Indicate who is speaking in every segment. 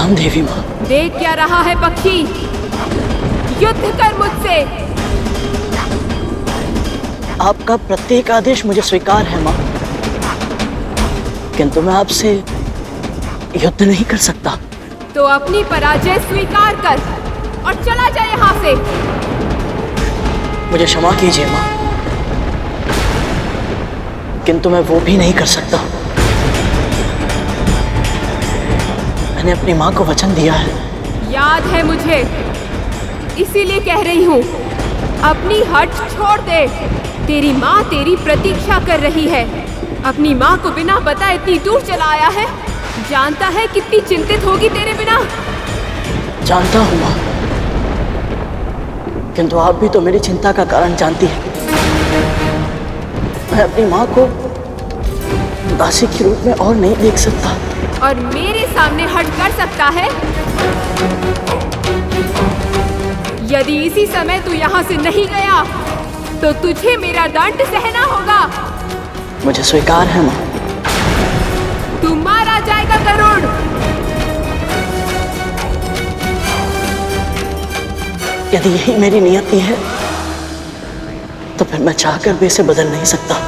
Speaker 1: प्रणाम देवी माँ।
Speaker 2: देख क्या रहा है पक्षी, युद्ध कर मुझसे।
Speaker 1: आपका प्रत्येक आदेश मुझे स्वीकार है माँ, किंतु मैं आपसे युद्ध नहीं कर सकता।
Speaker 2: तो अपनी पराजय स्वीकार कर और चला जा यहाँ से।
Speaker 1: मुझे क्षमा कीजिए माँ, किंतु मैं वो भी नहीं कर सकता। मैंने अपनी माँ को वचन दिया है।
Speaker 2: याद है मुझे, इसीलिए कह रही हूँ, अपनी हट छोड़ दे। तेरी माँ तेरी प्रतीक्षा कर रही है। अपनी माँ को बिना बताए इतनी दूर चला आया है। जानता है कितनी चिंतित होगी तेरे बिना।
Speaker 1: जानता हूँ माँ, किंतु आप भी तो मेरी चिंता का कारण जानती है। मैं अपनी माँ को दासी के रूप में और नहीं देख सकता।
Speaker 2: और मेरे सामने हट कर सकता है? यदि इसी समय तू यहाँ से नहीं गया तो तुझे मेरा दंड सहना होगा।
Speaker 1: मुझे स्वीकार है माँ।
Speaker 2: तू मारा जाएगा गरुड़।
Speaker 1: यदि यही मेरी नियति है तो फिर मैं चाहकर भी इसे बदल नहीं सकता।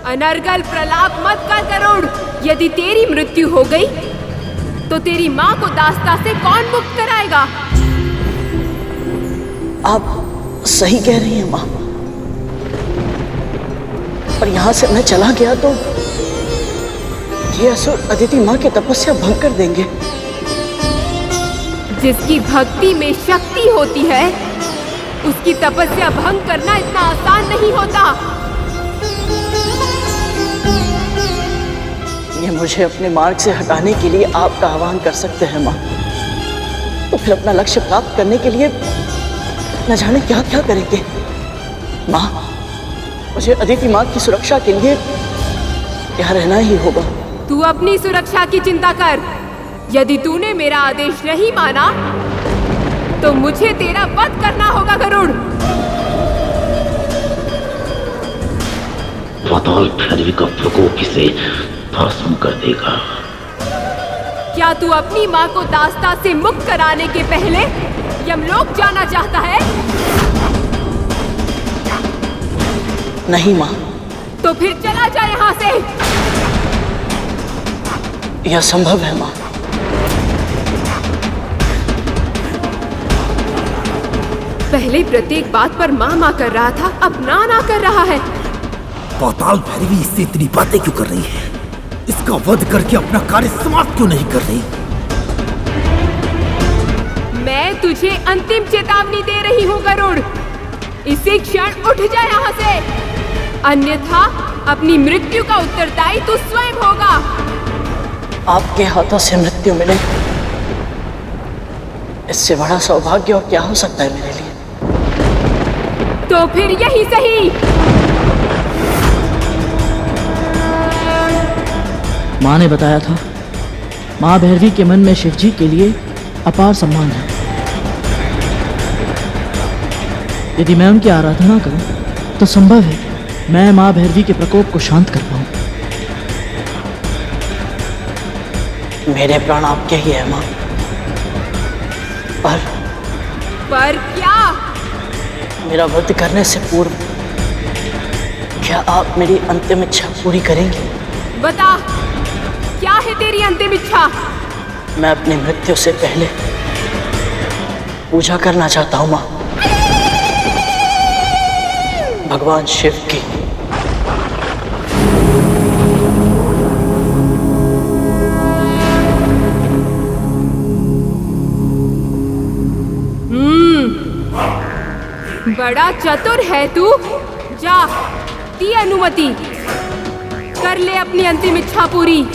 Speaker 2: अनर्गल प्रलाप मत कर गरुड़। यदि तेरी मृत्यु हो गई तो तेरी माँ को दास्ता से कौन मुक्त कराएगा?
Speaker 1: आप सही कह रही हैं माँ, पर यहाँ से मैं चला गया तो ये असुर अदिति माँ की तपस्या भंग कर देंगे।
Speaker 2: जिसकी भक्ति में शक्ति होती है उसकी तपस्या भंग करना इतना आसान नहीं होता।
Speaker 1: ये मुझे अपने मार्ग से हटाने के लिए आपका आह्वान कर सकते हैं माँ, तो फिर अपना लक्ष्य प्राप्त करने के लिए न जाने क्या क्या करेंगे। माँ, मुझे अदिति माँ की सुरक्षा के लिए यहाँ रहना ही होगा।
Speaker 2: तू अपनी सुरक्षा की चिंता कर। यदि तूने मेरा आदेश नहीं माना तो मुझे तेरा वध करना होगा गरुड़।
Speaker 3: पाताल भैरवी का प्रकोप इसे भस्म कर देगा।
Speaker 2: क्या तू अपनी माँ को दास्ता से मुक्त कराने के पहले यमलोक जाना चाहता है?
Speaker 1: नहीं माँ।
Speaker 2: तो फिर चला जा यहाँ से।
Speaker 1: यह संभव है माँ।
Speaker 2: पहले प्रत्येक बात पर माँ माँ कर रहा था, अब ना ना कर रहा है।
Speaker 4: पाताल भैरवी इससे इतनी बातें क्यों कर रही है? इसका वध करके अपना कार्य समाप्त क्यों नहीं कर रही?
Speaker 2: मैं तुझे अंतिम चेतावनी दे रही हूँ गरुड़। इसी क्षण उठ जा यहाँ से, अन्यथा अपनी मृत्यु का उत्तरदायी तू स्वयं होगा।
Speaker 1: आपके हाथों से मृत्यु मिले, इससे बड़ा सौभाग्य और क्या हो सकता है मेरे लिए।
Speaker 2: तो फिर यही सही।
Speaker 5: माँ ने बताया था, माँ भैरवी के मन में शिवजी के लिए अपार सम्मान है। यदि मैं उनकी आराधना करूं तो संभव है मैं माँ भैरवी के प्रकोप को शांत कर पाऊं।
Speaker 1: मेरे प्राण आपके ही है माँ,
Speaker 2: पर क्या?
Speaker 1: मेरा वध करने से पूर्व क्या आप मेरी अंतिम इच्छा पूरी करेंगे?
Speaker 2: बता, क्या है तेरी अंतिम इच्छा?
Speaker 1: मैं अपनी मृत्यु से पहले पूजा करना चाहता हूँ माँ, भगवान शिव की।
Speaker 2: बड़ा चतुर है तू। जा, दी अनुमति, कर ले अपनी अंतिम इच्छा पूरी।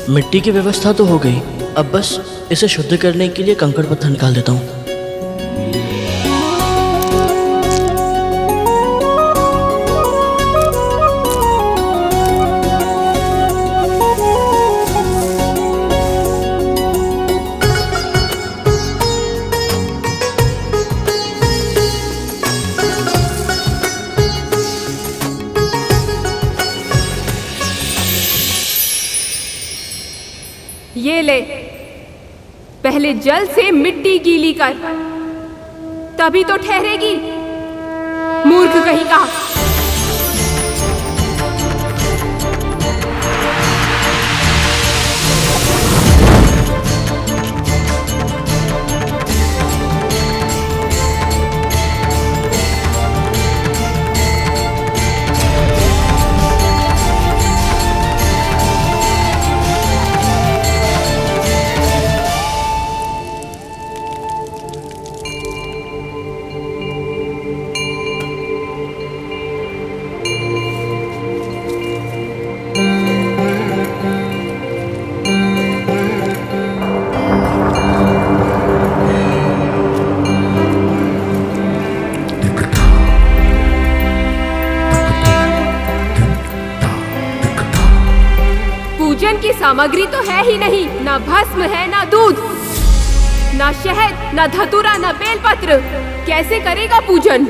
Speaker 5: मिट्टी की व्यवस्था तो हो गई, अब बस इसे शुद्ध करने के लिए कंकड़ पत्थर निकाल देता हूँ।
Speaker 2: पहले जल से मिट्टी गीली कर, तभी तो ठहरेगी। मूर्ख कहीं का। पूजन की सामग्री तो है ही नहीं, ना भस्म है, ना दूध, ना शहद, ना धतूरा, ना बेलपत्र। कैसे करेगा पूजन?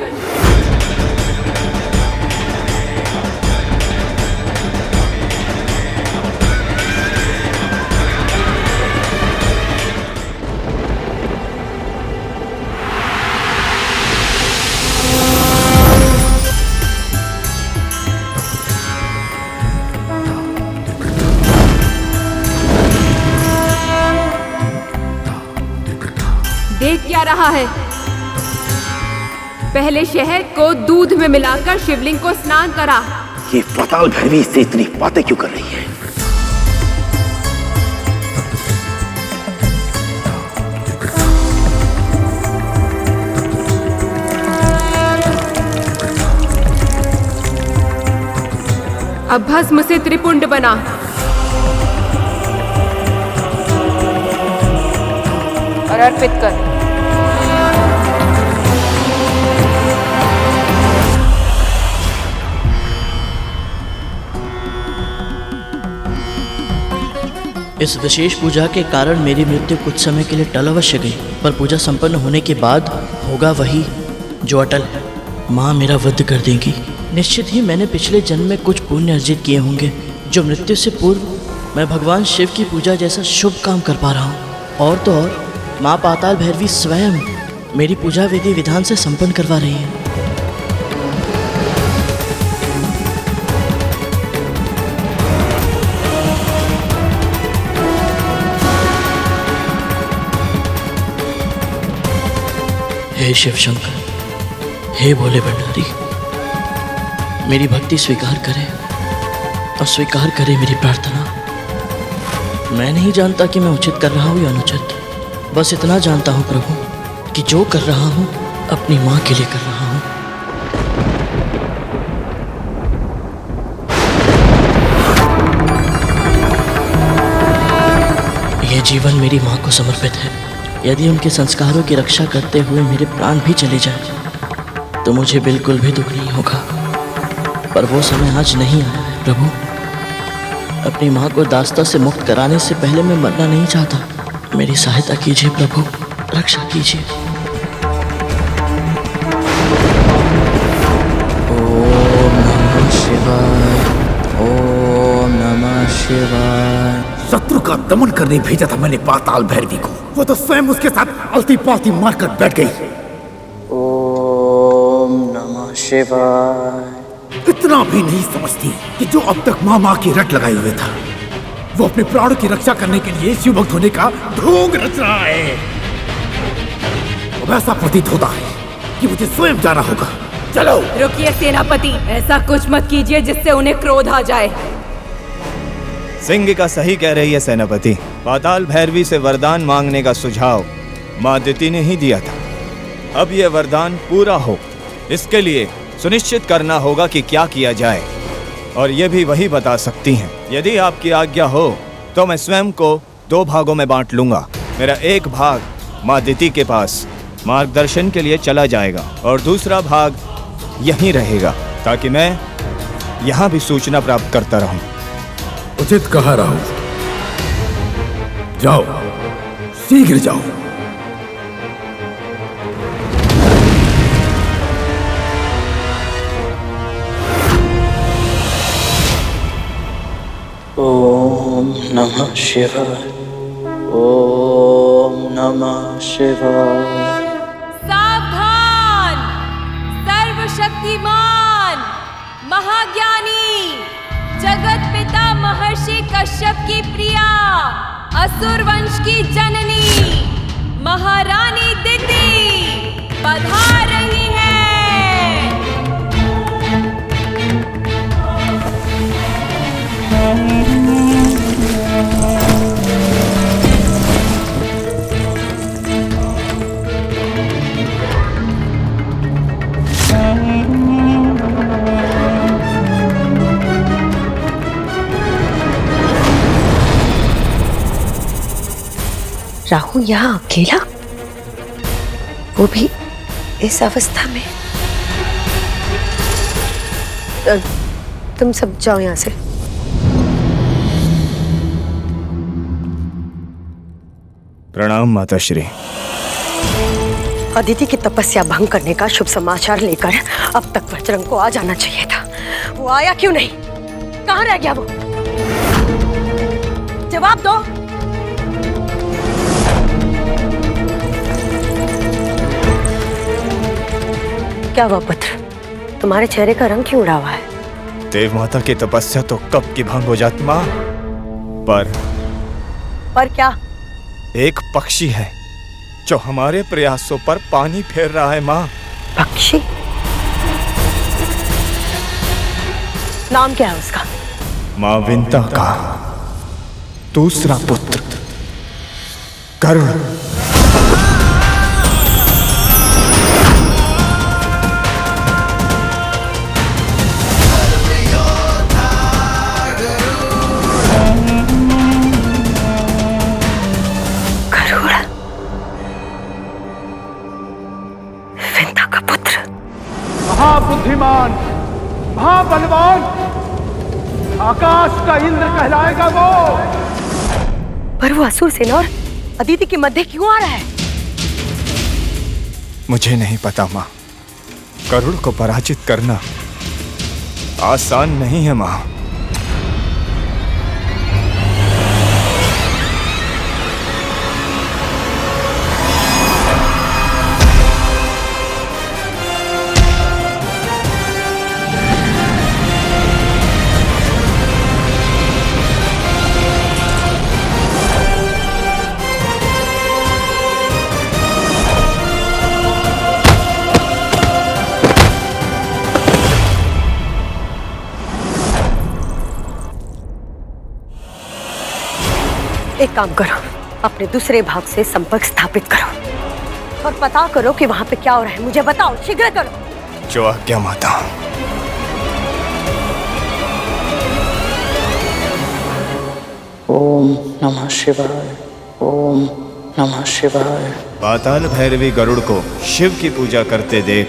Speaker 2: देख क्या रहा है? पहले शहद को दूध में मिलाकर शिवलिंग को स्नान करा।
Speaker 4: ये पाताल भैरवी इससे इतनी बातें क्यों कर रही है?
Speaker 2: अब भस्म से त्रिपुंड बना। और अर्पित कर।
Speaker 5: इस विशेष पूजा के कारण मेरी मृत्यु कुछ समय के लिए टल अवश्य गई, पर पूजा संपन्न होने के बाद होगा वही जो अटल है। माँ मेरा वध कर देंगी। निश्चित ही मैंने पिछले जन्म में कुछ पुण्य अर्जित किए होंगे, जो मृत्यु से पूर्व मैं भगवान शिव की पूजा जैसा शुभ काम कर पा रहा हूँ। और तो और माँ पाताल भैरवी स्वयं मेरी पूजा विधि विधान से संपन्न करवा रही है। हे शिव शंकर, हे भोले भंडारी, मेरी भक्ति स्वीकार करे और स्वीकार करे मेरी प्रार्थना। मैं नहीं जानता कि मैं उचित कर रहा हूँ या अनुचित, बस इतना जानता हूँ प्रभु कि जो कर रहा हूँ अपनी माँ के लिए कर रहा हूँ। यह जीवन मेरी माँ को समर्पित है। यदि उनके संस्कारों की रक्षा करते हुए मेरे प्राण भी चले जाए तो मुझे बिल्कुल भी दुख नहीं होगा, पर वो समय आज नहीं आया है प्रभु। अपनी माँ को दास्ता से मुक्त कराने से पहले मैं मरना नहीं चाहता। मेरी सहायता कीजिए प्रभु, रक्षा कीजिए। ओम नमः शिवाय, ओम नमः शिवाय।
Speaker 4: शत्रु का दमन करने भेजा था मैंने पाताल भैरवी को, वो तो स्वयं उसके साथ अलती पालती मारकर बैठ गई।
Speaker 5: ओम नमः शिवाय।
Speaker 4: इतना भी नहीं समझती कि जो अब तक माँ की रट लगाए हुए था, वो अपने प्राणों की रक्षा करने के लिए शिव भक्त होने का ढोंग रच रहा है। अब ऐसा प्रतीत होता है कि मुझे स्वयं जाना होगा। चलो।
Speaker 2: रुकिए सेनापति, ऐसा कुछ मत कीजिए जिससे उन्हें क्रोध आ जाए।
Speaker 6: सिंह का सही कह रही है सेनापति। पाताल भैरवी से वरदान मांगने का सुझाव माँ दिति ने ही दिया था। अब यह वरदान पूरा हो, इसके लिए सुनिश्चित करना होगा कि क्या किया जाए, और ये भी वही बता सकती हैं। यदि आपकी आज्ञा हो तो मैं स्वयं को 2 भागों में बांट लूंगा। मेरा एक भाग माँ दिति के पास मार्गदर्शन के लिए चला जाएगा और दूसरा भाग यहीं रहेगा, ताकि मैं यहाँ भी सूचना प्राप्त करता रहूं।
Speaker 4: उचित कहा राहुल, जाओ, शीघ्र जाओ।
Speaker 5: ओम नमः शिवाय, ओम
Speaker 1: नमः शिवाय।
Speaker 2: सावधान! सर्वशक्तिमान, महाज्ञानी, जगत पिता महर्षि कश्यप की प्रिया, असुर वंश की जननी, महारानी दिति पधार रही है।
Speaker 7: राहुल यहाँ अकेला, वो भी इस अवस्था में। तुम सब जाओ यहाँ से।
Speaker 6: प्रणाम माताश्री।
Speaker 7: अदिति की तपस्या भंग करने का शुभ समाचार लेकर अब तक बजरंग को आ जाना चाहिए था। वो आया क्यों नहीं? कहाँ रह गया वो? जवाब दो। क्या हुआ पुत्र? तुम्हारे चेहरे का रंग क्यों उड़ा हुआ है?
Speaker 6: देव माता की तपस्या तो कब की भंग हो जाती माँ, पर
Speaker 7: क्या?
Speaker 6: एक पक्षी है जो हमारे प्रयासों पर पानी फेर रहा है माँ।
Speaker 7: पक्षी? नाम क्या है उसका?
Speaker 6: माँ विंता का दूसरा पुत्र गरुड़।
Speaker 4: महाबुद्धिमान, महाबलवान, आकाश का इंद्र कहलाएगा वो।
Speaker 7: पर वो असुर सेना और अदिति के मध्य क्यों आ रहा है?
Speaker 6: मुझे नहीं पता माँ। गरुड़ को पराजित करना आसान नहीं है माँ।
Speaker 7: एक काम करो, अपने दूसरे भाग से संपर्क स्थापित करो और पता करो कि वहां पे क्या हो रहा है। मुझे बताओ, शीघ्र करो।
Speaker 6: जो आज्ञा माता।
Speaker 1: ओम नमः शिवाय, ओम नमः शिवाय।
Speaker 6: पाताल भैरवी गरुड़ को शिव की पूजा करते देख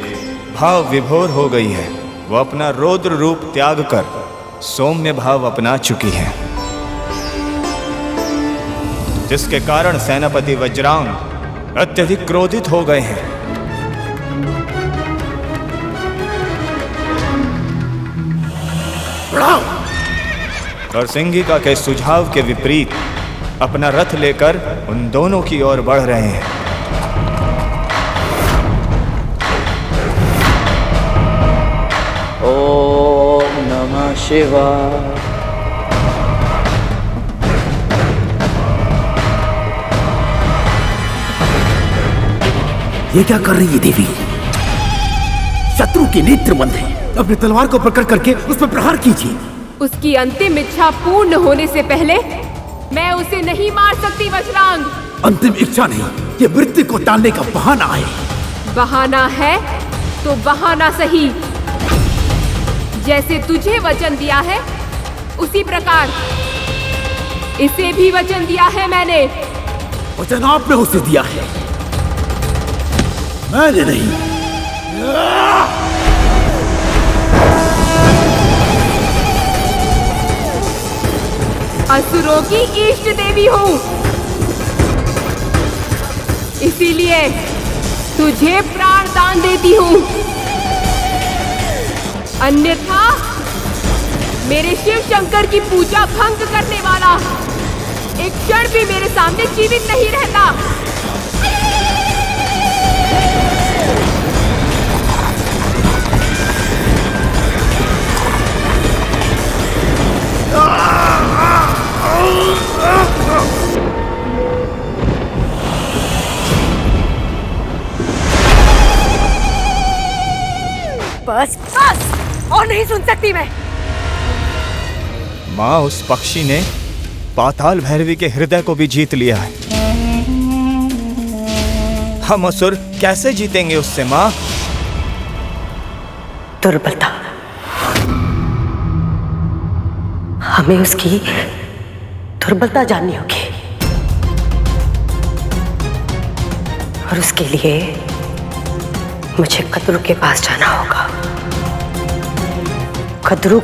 Speaker 6: भाव विभोर हो गई है। वो अपना रौद्र रूप त्याग कर सौम्य भाव अपना चुकी है, जिसके कारण सेनापति वज्रांग अत्यधिक क्रोधित हो गए हैं। और सिंगिका के सुझाव के विपरीत अपना रथ लेकर उन दोनों की ओर बढ़ रहे हैं।
Speaker 1: ओम नमः शिवाय।
Speaker 4: ये क्या कर रही है देवी? शत्रु के नेत्र बंद है। अपनी तलवार को प्रकट करके उस पर प्रहार कीजिए।
Speaker 2: उसकी अंतिम इच्छा पूर्ण होने से पहले मैं उसे नहीं मार सकती वज्रांग।
Speaker 4: अंतिम इच्छा नहीं, ये मृत्यु को टालने का बहाना है।
Speaker 2: बहाना है तो बहाना सही। जैसे तुझे वचन दिया है उसी प्रकार इसे भी वचन दिया है मैंने।
Speaker 4: वचन आपने उसे दिया है, मैंने नहीं।
Speaker 2: असुरों की इष्ट देवी हूँ, इसीलिए तुझे प्राण दान देती हूँ। अन्यथा मेरे शिव शंकर की पूजा भंग करने वाला एक क्षण भी मेरे सामने जीवित नहीं रहता।
Speaker 7: बस बस, और नहीं सुन सकती मैं।
Speaker 6: माँ, उस पक्षी ने पाताल भैरवी के हृदय को भी जीत लिया है। हम असुर कैसे जीतेंगे उससे माँ?
Speaker 7: दुर्बलता, हमें उसकी दुर्बलता जाननी होगी, और उसके लिए मुझे कद्रू के पास जाना होगा। कद्रू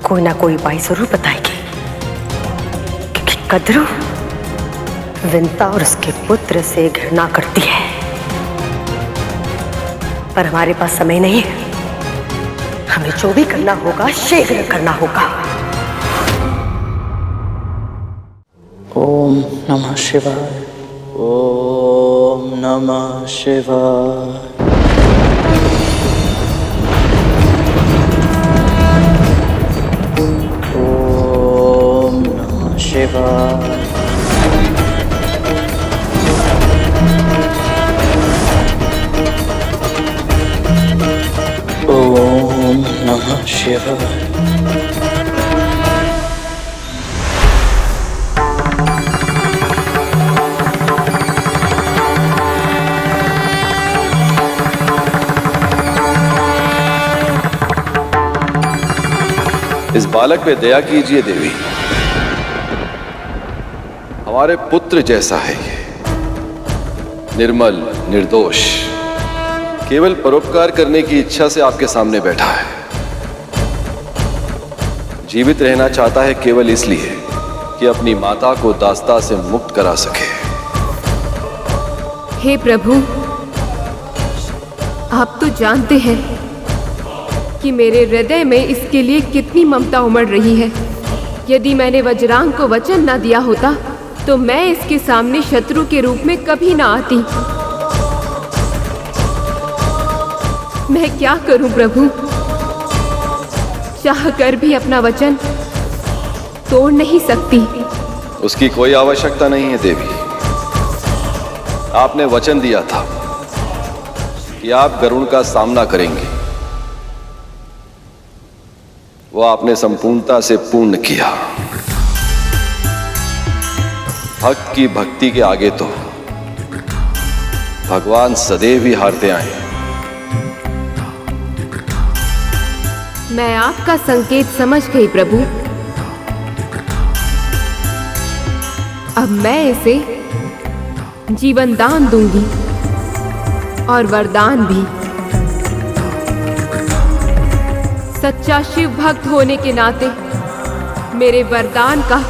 Speaker 7: कोई ना कोई उपाय जरूर बताएगी, क्योंकि कद्रू विंता और उसके पुत्र से घृणा करती है। पर हमारे पास समय नहीं है, हमें जो भी करना होगा शीघ्र करना होगा।
Speaker 5: ओम नमः शिवाय। ओम नमः शिवाय। ओम नमः शिवाय। ओम नमः शिवाय।
Speaker 8: इस बालक पे दया कीजिए देवी, हमारे पुत्र जैसा है ये, निर्मल निर्दोष, केवल परोपकार करने की इच्छा से आपके सामने बैठा है। जीवित रहना चाहता है केवल इसलिए कि अपनी माता को दास्ता से मुक्त करा सके।
Speaker 2: हे प्रभु, आप तो जानते हैं कि मेरे हृदय में इसके लिए कितनी ममता उमड़ रही है। यदि मैंने वज्रांग को वचन न दिया होता तो मैं इसके सामने शत्रु के रूप में कभी ना आती। मैं क्या करूं प्रभु, चाहकर भी अपना वचन तोड़ नहीं सकती।
Speaker 8: उसकी कोई आवश्यकता नहीं है देवी। आपने वचन दिया था कि आप गरुड़ का सामना करेंगे, वो आपने संपूर्णता से पूर्ण किया। भक्त की भक्ति के आगे तो भगवान सदैव ही हारते आए।
Speaker 2: मैं आपका संकेत समझ गई प्रभु। अब मैं इसे जीवन दान दूंगी और वरदान भी। सच्चा शिव भक्त होने के नाते मेरे वरदान का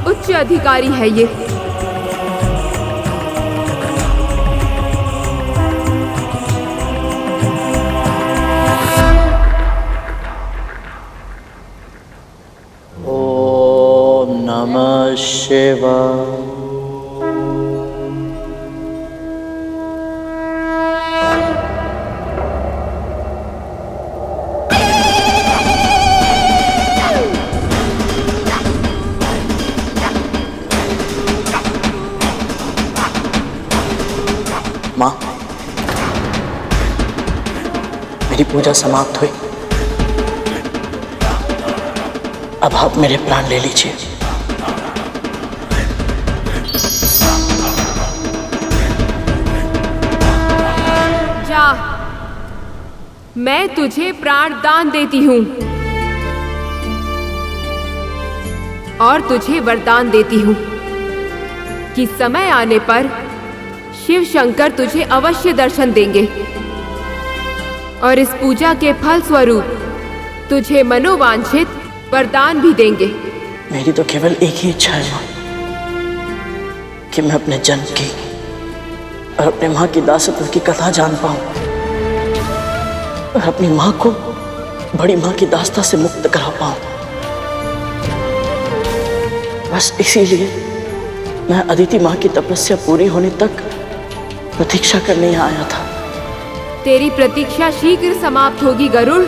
Speaker 2: उच्च अधिकारी है ये।
Speaker 5: ओम नमः शिवाय। माँ, मेरी पूजा समाप्त हुई। अब आप मेरे प्राण ले लीजिए।
Speaker 2: जा, मैं तुझे प्राण दान देती हूँ और तुझे वरदान देती हूँ कि समय आने पर शिव शंकर तुझे अवश्य दर्शन देंगे और इस पूजा के फल स्वरूप तुझे मनोवांछित वरदान भी देंगे।
Speaker 5: मेरी तो केवल एक ही इच्छा है माँ, कि मैं अपने जन्म की और अपने माँ की दासत्व की कथा जान पाऊं और अपनी माँ को बड़ी माँ की दास्ता से मुक्त करा पाऊं। बस इसीलिए मैं अदिति माँ की तपस्या पूरी होने तक प्रतीक्षा करने यहाँ आया था।
Speaker 2: तेरी प्रतीक्षा शीघ्र समाप्त होगी गरुड़,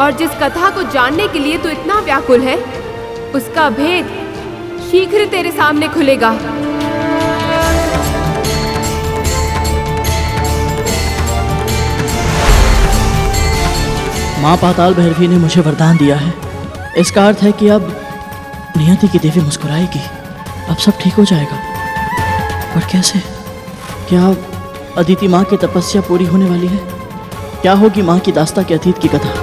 Speaker 2: और जिस कथा को जानने के लिए तू इतना व्याकुल है उसका भेद शीघ्र तेरे सामने खुलेगा।
Speaker 5: माँ पाताल भैरवी ने मुझे वरदान दिया है। इसका अर्थ है कि अब नियति की देवी मुस्कुराएगी, अब सब ठीक हो जाएगा। पर कैसे? क्या अदिति माँ की तपस्या पूरी होने वाली है? क्या होगी माँ की दास्ता के अतीत की कथा?